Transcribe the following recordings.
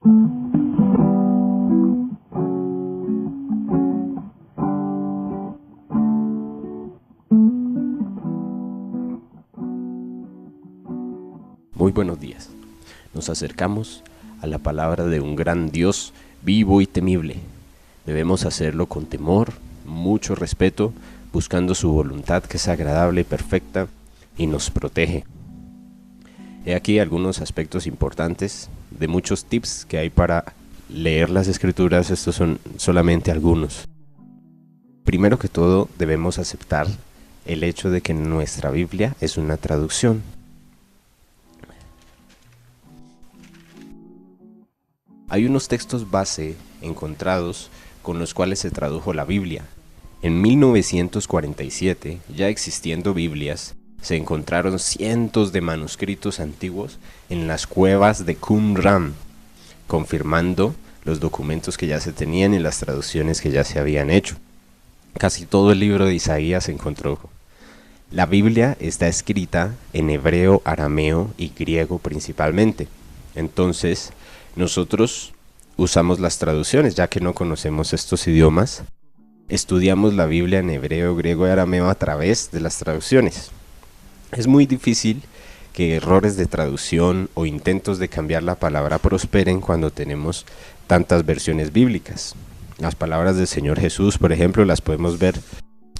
Muy buenos días. Nos acercamos a la palabra de un gran Dios vivo y temible. Debemos hacerlo con temor, mucho respeto, buscando su voluntad que es agradable y perfecta y nos protege. He aquí algunos aspectos importantes de muchos tips que hay para leer las escrituras. Estos son solamente algunos. Primero que todo, debemos aceptar el hecho de que nuestra Biblia es una traducción. Hay unos textos base encontrados con los cuales se tradujo la Biblia. En 1947, ya existiendo Biblias, se encontraron cientos de manuscritos antiguos en las cuevas de Qumran, confirmando los documentos que ya se tenían y las traducciones que ya se habían hecho. Casi todo el libro de Isaías se encontró. La Biblia está escrita en hebreo, arameo y griego principalmente. Entonces, nosotros usamos las traducciones, ya que no conocemos estos idiomas. Estudiamos la Biblia en hebreo, griego y arameo a través de las traducciones. Es muy difícil que errores de traducción o intentos de cambiar la palabra prosperen cuando tenemos tantas versiones bíblicas. Las palabras del Señor Jesús, por ejemplo, las podemos ver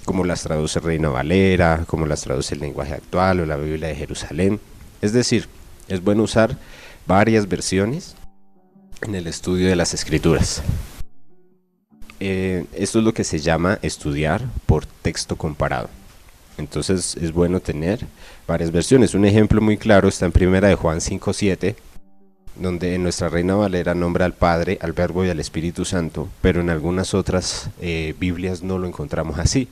como las traduce Reina Valera, como las traduce el lenguaje actual o la Biblia de Jerusalén. Es decir, es bueno usar varias versiones en el estudio de las escrituras. Esto es lo que se llama estudiar por texto comparado. Entonces es bueno tener varias versiones. Un ejemplo muy claro está en 1 de Juan 5:7, donde en nuestra Reina Valera nombra al Padre, al Verbo y al Espíritu Santo, pero en algunas otras Biblias no lo encontramos así.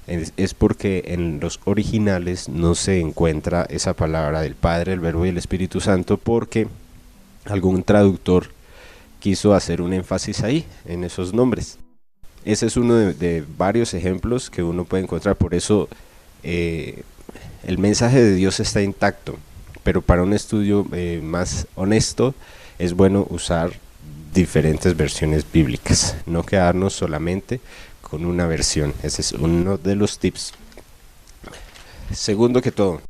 Es porque en los originales no se encuentra esa palabra del Padre, el Verbo y el Espíritu Santo, porque algún traductor quiso hacer un énfasis ahí, en esos nombres. Ese es uno de varios ejemplos que uno puede encontrar. Por eso el mensaje de Dios está intacto, pero para un estudio más honesto es bueno usar diferentes versiones bíblicas, no quedarnos solamente con una versión. Ese es uno de los tips. Segundo que todo,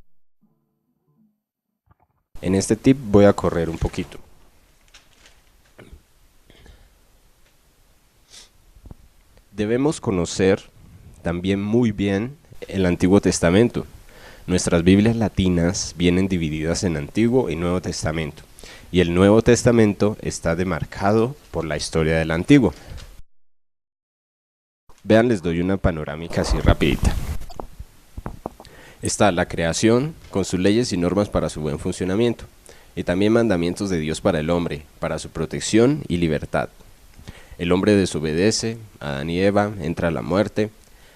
en este tip voy a correr un poquito. Debemos conocer también muy bien el Antiguo Testamento. Nuestras Biblias latinas vienen divididas en Antiguo y Nuevo Testamento, y el Nuevo Testamento está demarcado por la historia del Antiguo. Vean, les doy una panorámica así rapidita. Está la creación con sus leyes y normas para su buen funcionamiento, y también mandamientos de Dios para el hombre, para su protección y libertad. El hombre desobedece, Adán y Eva, entra la muerte,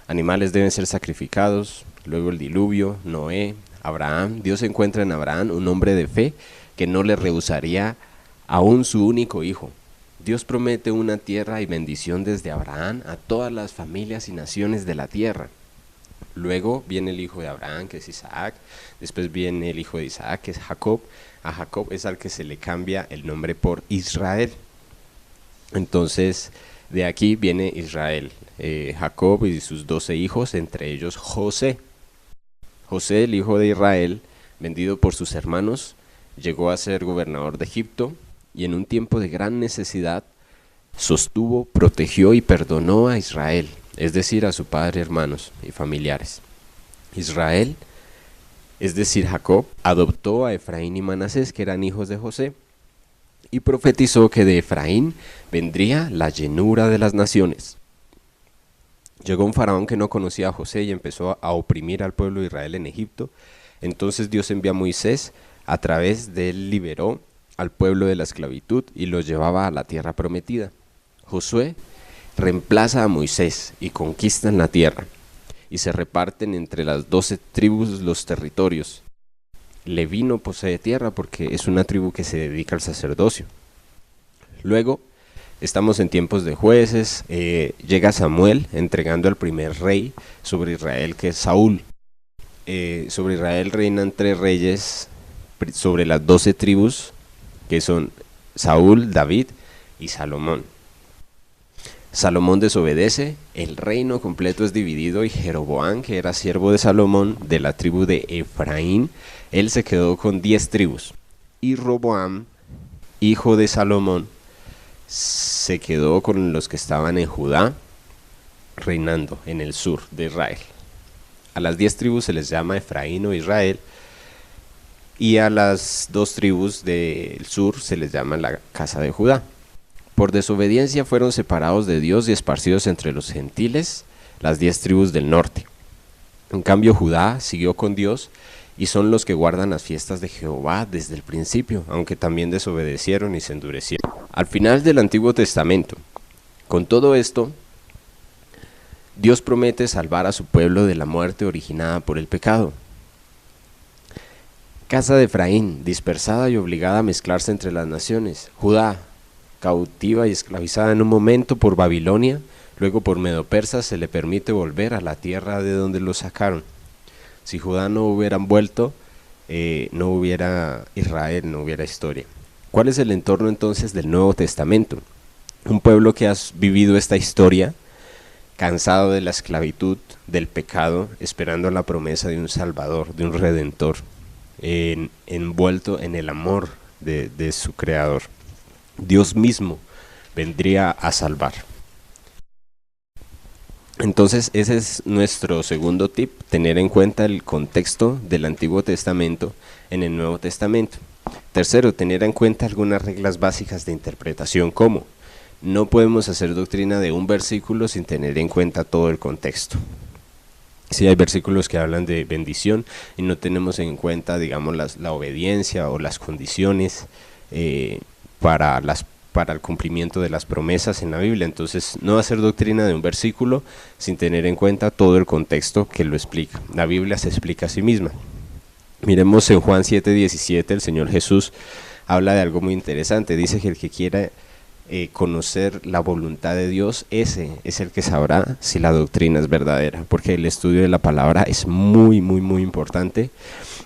animales deben ser sacrificados, luego el diluvio, Noé, Abraham. Dios encuentra en Abraham un hombre de fe que no le rehusaría aún su único hijo. Dios promete una tierra y bendición desde Abraham a todas las familias y naciones de la tierra. Luego viene el hijo de Abraham, que es Isaac. Después viene el hijo de Isaac, que es Jacob. A Jacob es al que se le cambia el nombre por Israel. Entonces, de aquí viene Israel, Jacob y sus 12 hijos, entre ellos José. José, el hijo de Israel, vendido por sus hermanos, llegó a ser gobernador de Egipto y en un tiempo de gran necesidad sostuvo, protegió y perdonó a Israel, es decir, a su padre, hermanos y familiares. Israel, es decir, Jacob, adoptó a Efraín y Manasés, que eran hijos de José, y profetizó que de Efraín vendría la llenura de las naciones. Llegó un faraón que no conocía a José y empezó a oprimir al pueblo de Israel en Egipto. Entonces Dios envió a Moisés, a través de él liberó al pueblo de la esclavitud y los llevaba a la tierra prometida. Josué reemplaza a Moisés y conquistan la tierra, y se reparten entre las 12 tribus los territorios. Leví no posee tierra porque es una tribu que se dedica al sacerdocio. Luego, estamos en tiempos de jueces, llega Samuel entregando al primer rey sobre Israel, que es Saúl. Sobre Israel reinan 3 reyes sobre las 12 tribus, que son Saúl, David y Salomón. Salomón desobedece, el reino completo es dividido y Jeroboam, que era siervo de Salomón, de la tribu de Efraín, él se quedó con 10 tribus. Y Roboam, hijo de Salomón, se quedó con los que estaban en Judá, reinando en el sur de Israel. A las 10 tribus se les llama Efraín o Israel, y a las 2 tribus del sur se les llama la casa de Judá. Por desobediencia fueron separados de Dios y esparcidos entre los gentiles, las 10 tribus del norte. En cambio, Judá siguió con Dios y son los que guardan las fiestas de Jehová desde el principio, aunque también desobedecieron y se endurecieron. Al final del Antiguo Testamento, con todo esto, Dios promete salvar a su pueblo de la muerte originada por el pecado. Casa de Efraín, dispersada y obligada a mezclarse entre las naciones. Judá, cautiva y esclavizada en un momento por Babilonia, luego por Medo-Persas se le permite volver a la tierra de donde lo sacaron. Si Judá no hubieran vuelto, no hubiera Israel, no hubiera historia. ¿Cuál es el entorno entonces del Nuevo Testamento? Un pueblo que ha vivido esta historia, cansado de la esclavitud, del pecado, esperando la promesa de un Salvador, de un Redentor, envuelto en el amor de su Creador. Dios mismo vendría a salvar. Entonces ese es nuestro segundo tip, tener en cuenta el contexto del Antiguo Testamento en el Nuevo Testamento. Tercero, tener en cuenta algunas reglas básicas de interpretación, como no podemos hacer doctrina de un versículo sin tener en cuenta todo el contexto. Si hay versículos que hablan de bendición y no tenemos en cuenta, digamos, la obediencia o las condiciones para el cumplimiento de las promesas en la Biblia, entonces no hacer doctrina de un versículo sin tener en cuenta todo el contexto que lo explica. La Biblia se explica a sí misma. Miremos en Juan 7:17, el Señor Jesús habla de algo muy interesante. Dice que el que quiera conocer la voluntad de Dios, ese es el que sabrá si la doctrina es verdadera, porque el estudio de la palabra es muy importante,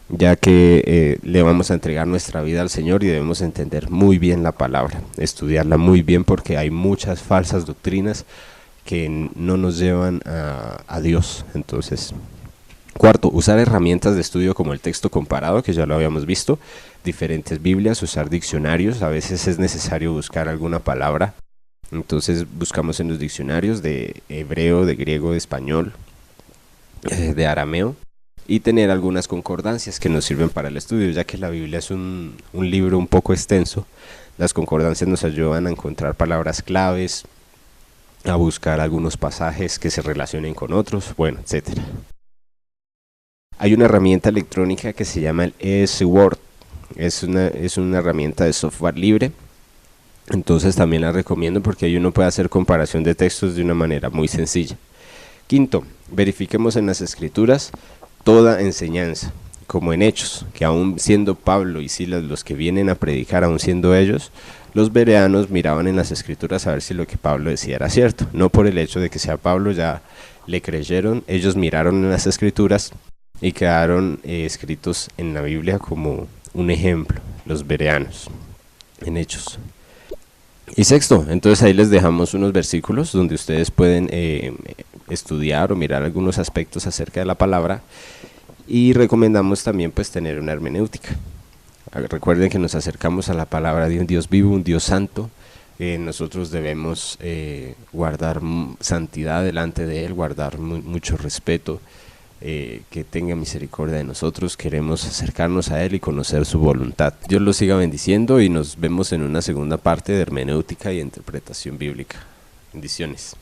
ya que le vamos a entregar nuestra vida al Señor y debemos entender muy bien la palabra, estudiarla muy bien, porque hay muchas falsas doctrinas que no nos llevan a Dios. Entonces, cuarto, usar herramientas de estudio como el texto comparado, que ya lo habíamos visto, diferentes Biblias, usar diccionarios. A veces es necesario buscar alguna palabra, entonces buscamos en los diccionarios de hebreo, de griego, de español, de arameo, y tener algunas concordancias que nos sirven para el estudio, ya que la Biblia es un libro un poco extenso. Las concordancias nos ayudan a encontrar palabras claves, a buscar algunos pasajes que se relacionen con otros, bueno, etcétera. Hay una herramienta electrónica que se llama el ES-Word. Es una herramienta de software libre, entonces también la recomiendo porque ahí uno puede hacer comparación de textos de una manera muy sencilla. Quinto, verifiquemos en las Escrituras toda enseñanza, como en Hechos, que aún siendo Pablo y Silas los que vienen a predicar, aún siendo ellos, los bereanos miraban en las Escrituras a ver si lo que Pablo decía era cierto. No por el hecho de que sea Pablo ya le creyeron, ellos miraron en las Escrituras y quedaron escritos en la Biblia como un ejemplo, los bereanos, en Hechos. Y sexto, entonces ahí les dejamos unos versículos donde ustedes pueden estudiar o mirar algunos aspectos acerca de la palabra, y recomendamos también pues tener una hermenéutica. Recuerden que nos acercamos a la palabra de un Dios vivo, un Dios santo. Nosotros debemos guardar santidad delante de Él, guardar mucho respeto, que tenga misericordia de nosotros. Queremos acercarnos a Él y conocer su voluntad. Dios los siga bendiciendo y nos vemos en una segunda parte de hermenéutica y interpretación bíblica. Bendiciones.